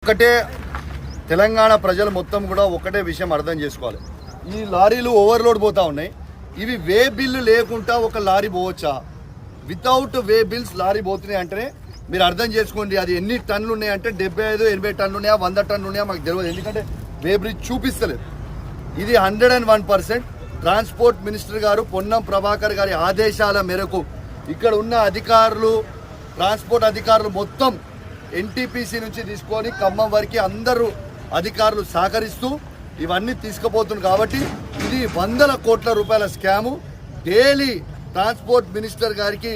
ఒకటే తెలంగాణ ప్రజలు మొత్తం కూడా ఒకటే విషయం అర్థం చేసుకోవాలి. ఈ లారీలు ఓవర్లోడ్ పోతా ఉన్నాయి. ఇవి వే బిల్లు లేకుండా ఒక లారీ పోవచ్చా? వితౌట్ వే బిల్స్ లారీ పోతున్నాయి అంటే మీరు అర్థం చేసుకోండి. అది ఎన్ని టన్నులు ఉన్నాయంటే 75-80 టన్నులు ఉన్నాయా, 100 టన్నులు ఉన్నాయా మాకు తెలియదు. ఎందుకంటే వే బ్రిడ్జ్ చూపిస్తలేదు. ఇది 101% ట్రాన్స్పోర్ట్ మినిస్టర్ గారు పొన్నం ప్రభాకర్ గారి ఆదేశాల మేరకు ఇక్కడ ఉన్న అధికారులు, ట్రాన్స్పోర్ట్ అధికారులు మొత్తం ఎన్టీపీసీ నుంచి తీసుకొని ఖమ్మం వరకు అందరూ అధికారులు సహకరిస్తూ ఇవన్నీ తీసుకుపోతున్నారు. కాబట్టి ఇది 100 కోట్ల రూపాయల స్కాము. డైలీ ట్రాన్స్పోర్ట్ మినిస్టర్ గారికి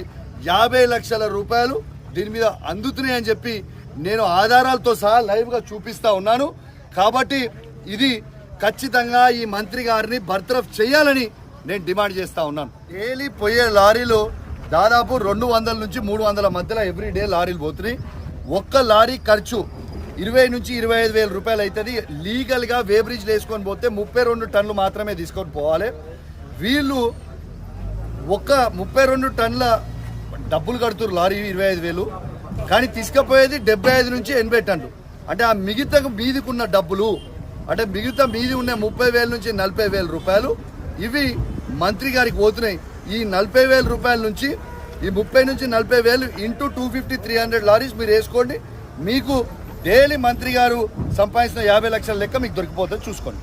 50 లక్షల రూపాయలు దీని మీద అందుతున్నాయని చెప్పి నేను ఆధారాలతో సహా లైవ్గా చూపిస్తా ఉన్నాను. కాబట్టి ఇది ఖచ్చితంగా ఈ మంత్రి గారిని బర్తరఫ్ చేయాలని నేను డిమాండ్ చేస్తా ఉన్నాను. డైలీ పోయే లారీలు దాదాపు 200 నుంచి 300 మధ్యలో ఎవ్రీడే లారీలు పోతున్నాయి. ఒక్క లారీ ఖర్చు 20 నుంచి 25 వేల రూపాయలు అవుతుంది. లీగల్గా వే బ్రిడ్జ్ వేసుకొని పోతే 32 టన్నులు మాత్రమే తీసుకొని పోవాలి. వీళ్ళు ఒక్క 32 టన్నుల డబ్బులు కడుతున్నారు లారీ 25,000, కానీ తీసుకుపోయేది 75 నుంచి 80 టన్నులు. అంటే ఆ మిగతా మీదికున్న డబ్బులు అంటే మిగతా మీది ఉన్న 30,000 నుంచి 40,000 రూపాయలు ఇవి మంత్రి గారికి పోతున్నాయి. ఈ 40,000 రూపాయల నుంచి ఈ 30 నుంచి 40,000 ఇంటూ 250-300 లారీస్ మీరు వేసుకోండి. మీకు డైలీ మంత్రి గారు సంపాదించిన 50 లక్షల లెక్క మీకు దొరికిపోతుంది, చూసుకోండి.